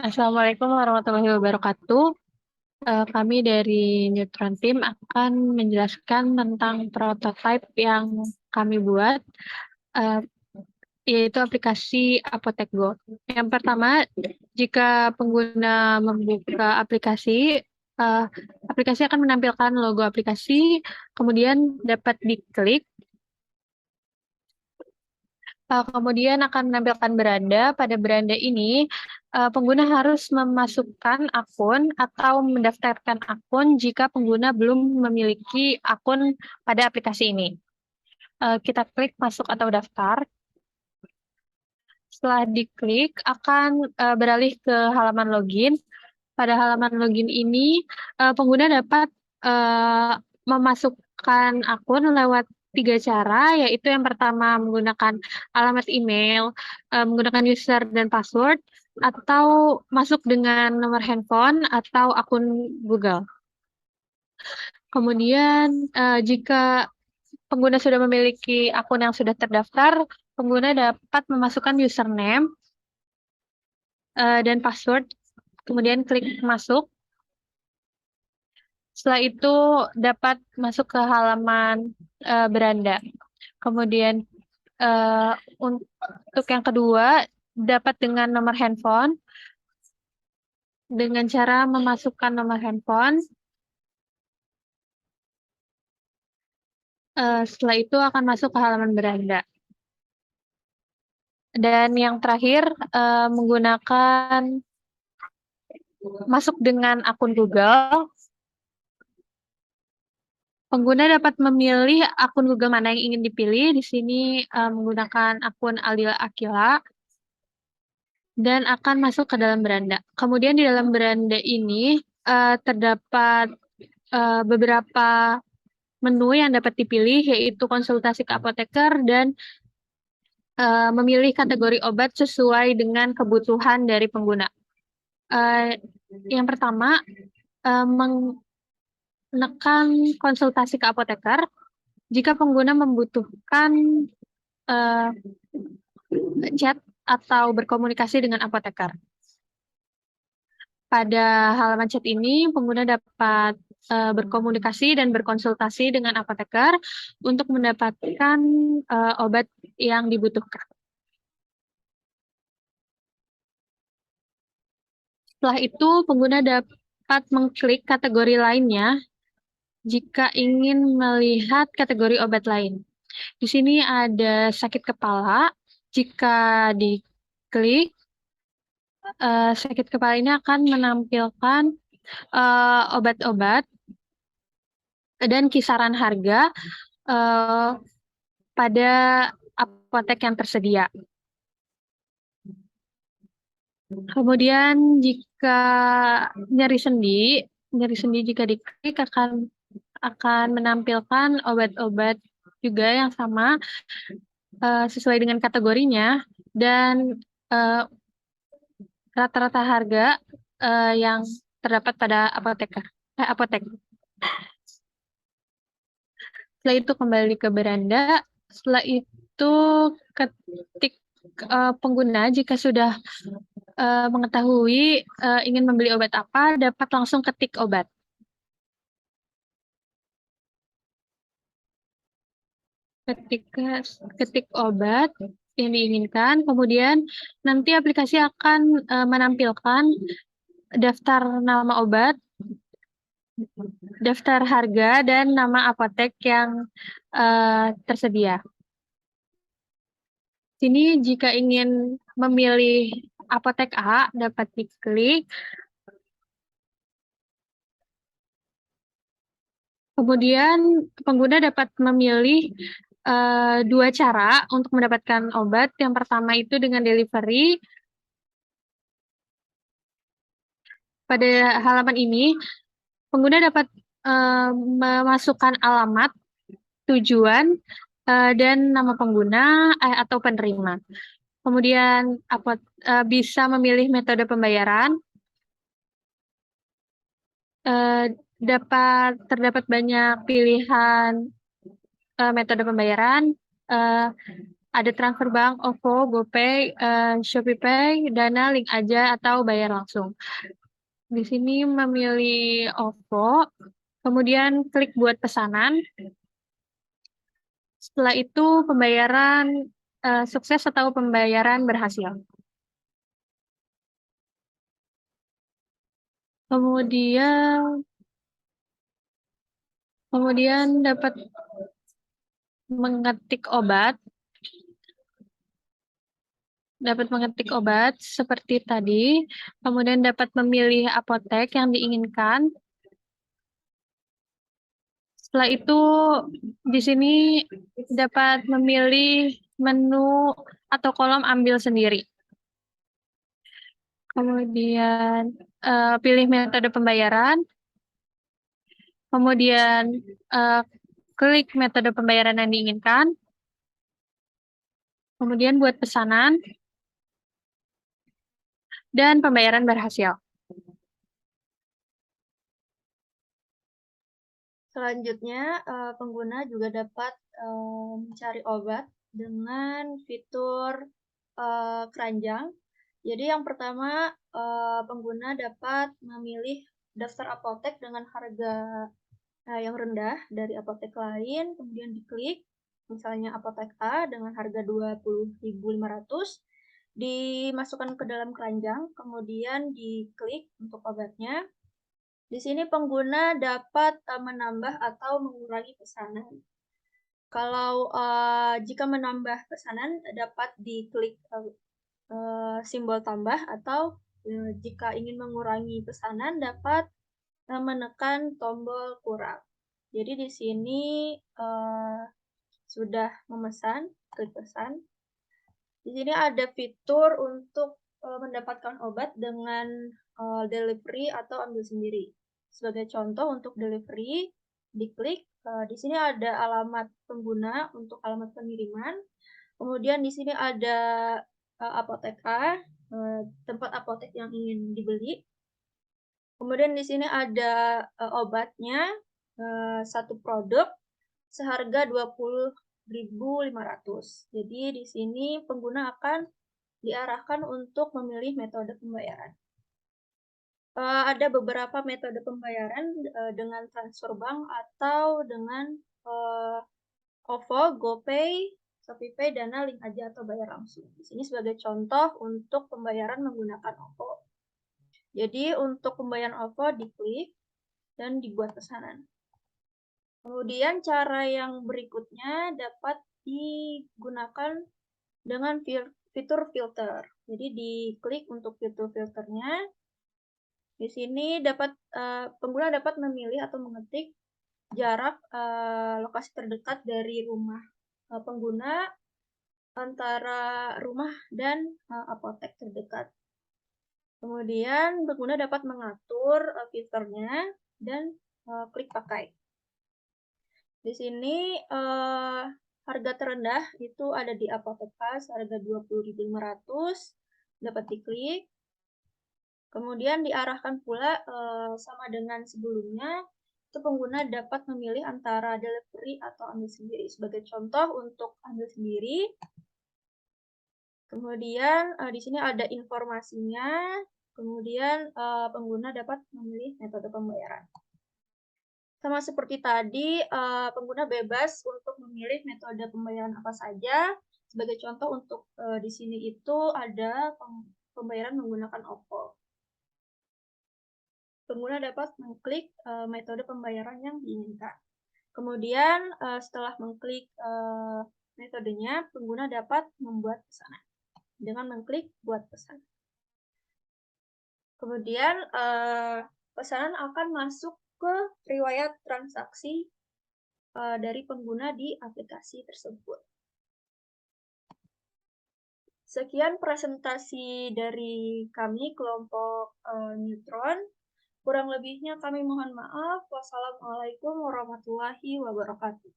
Assalamualaikum warahmatullahi wabarakatuh. Kami dari Neutron Team akan menjelaskan tentang prototipe yang kami buat, eh, yaitu aplikasi Apotek Go. Yang pertama, jika pengguna membuka aplikasi, eh, aplikasi akan menampilkan logo aplikasi, kemudian dapat diklik. Kemudian akan menampilkan beranda. Pada beranda ini, pengguna harus memasukkan akun atau mendaftarkan akun jika pengguna belum memiliki akun pada aplikasi ini. Kita klik masuk atau daftar. Setelah diklik, akan beralih ke halaman login. Pada halaman login ini, pengguna dapat eh, memasukkan akun lewat tiga cara, yaitu yang pertama menggunakan alamat email, menggunakan user dan password, atau masuk dengan nomor handphone atau akun Google. Kemudian, jika pengguna sudah memiliki akun yang sudah terdaftar, pengguna dapat memasukkan username dan password, kemudian klik masuk. Setelah itu dapat masuk ke halaman beranda. Kemudian untuk yang kedua, dapat dengan nomor handphone. Dengan cara memasukkan nomor handphone. Setelah itu akan masuk ke halaman beranda. Dan yang terakhir, menggunakan masuk dengan akun Google. Pengguna dapat memilih akun Google mana yang ingin dipilih. Di sini menggunakan akun Aldila Akila dan akan masuk ke dalam beranda. Kemudian di dalam beranda ini terdapat beberapa menu yang dapat dipilih, yaitu konsultasi ke apoteker dan memilih kategori obat sesuai dengan kebutuhan dari pengguna. Yang pertama, menekan konsultasi ke apoteker. Jika pengguna membutuhkan chat atau berkomunikasi dengan apoteker. Pada halaman chat ini, pengguna dapat berkomunikasi dan berkonsultasi dengan apoteker untuk mendapatkan obat yang dibutuhkan. Setelah itu, pengguna dapat mengklik kategori lainnya jika ingin melihat kategori obat lain. Di sini ada sakit kepala. Jika diklik, sakit kepala ini akan menampilkan obat-obat dan kisaran harga pada apotek yang tersedia. Kemudian jika nyeri sendi jika diklik akan menampilkan obat-obat juga yang sama sesuai dengan kategorinya dan rata-rata harga yang terdapat pada apotek. Setelah itu kembali ke beranda. Setelah itu ketik pengguna jika sudah mengetahui ingin membeli obat apa, dapat langsung ketik obat. Ketik obat yang diinginkan, kemudian nanti aplikasi akan menampilkan daftar nama obat, daftar harga, dan nama apotek yang tersedia. Sini jika ingin memilih apotek A, dapat diklik. Kemudian pengguna dapat memilih dua cara untuk mendapatkan obat. Yang pertama itu dengan delivery. Pada halaman ini, pengguna dapat memasukkan alamat, tujuan, dan nama pengguna atau penerima. Kemudian bisa memilih metode pembayaran. Terdapat banyak pilihan metode pembayaran. Ada transfer bank, OVO, GoPay, ShopeePay, Dana, Link Aja, atau bayar langsung. Di sini memilih OVO, kemudian klik buat pesanan. Setelah itu pembayaran sukses atau pembayaran berhasil. Kemudian dapat mengetik obat seperti tadi, kemudian dapat memilih apotek yang diinginkan. Setelah itu di sini dapat memilih menu atau kolom ambil sendiri. Kemudian pilih metode pembayaran. Kemudian klik metode pembayaran yang diinginkan. Kemudian buat pesanan. Dan pembayaran berhasil. Selanjutnya, pengguna juga dapat mencari obat dengan fitur keranjang. Jadi yang pertama, pengguna dapat memilih daftar apotek dengan harga yang rendah dari apotek lain, kemudian diklik, misalnya apotek A dengan harga 20.500, dimasukkan ke dalam keranjang, kemudian diklik untuk obatnya. Di sini pengguna dapat menambah atau mengurangi pesanan. Kalau jika menambah pesanan dapat diklik simbol tambah, atau jika ingin mengurangi pesanan dapat menekan tombol kurang. Jadi di sini sudah memesan, klik pesan. Di sini ada fitur untuk mendapatkan obat dengan delivery atau ambil sendiri. Sebagai contoh untuk delivery, diklik. Di sini ada alamat pengguna untuk alamat pengiriman. Kemudian di sini ada apotek A, tempat apotek yang ingin dibeli. Kemudian di sini ada obatnya, satu produk seharga 20.500. Jadi di sini pengguna akan diarahkan untuk memilih metode pembayaran. Ada beberapa metode pembayaran dengan transfer bank atau dengan OVO, GoPay, ShopeePay, Dana, Link Aja, atau bayar langsung. Di sini sebagai contoh untuk pembayaran menggunakan OVO. Jadi untuk pembayaran OVO diklik dan dibuat pesanan. Kemudian cara yang berikutnya dapat digunakan dengan fitur filter. Jadi diklik untuk fitur filternya. Di sini pengguna dapat memilih atau mengetik jarak lokasi terdekat dari rumah pengguna antara rumah dan apotek terdekat. Kemudian pengguna dapat mengatur filternya dan klik pakai. Di sini harga terendah itu ada di apotek pas harga 20.500, dapat diklik. Kemudian diarahkan pula sama dengan sebelumnya, itu pengguna dapat memilih antara delivery atau ambil sendiri. Sebagai contoh untuk ambil sendiri, kemudian di sini ada informasinya, kemudian pengguna dapat memilih metode pembayaran. Sama seperti tadi, pengguna bebas untuk memilih metode pembayaran apa saja. Sebagai contoh untuk di sini itu ada pembayaran menggunakan OVO. Pengguna dapat mengklik metode pembayaran yang diinginkan. Kemudian setelah mengklik metodenya, pengguna dapat membuat pesanan dengan mengklik buat pesan. Kemudian pesanan akan masuk ke riwayat transaksi dari pengguna di aplikasi tersebut. Sekian presentasi dari kami kelompok Neutron. Kurang lebihnya kami mohon maaf. Wassalamualaikum warahmatullahi wabarakatuh.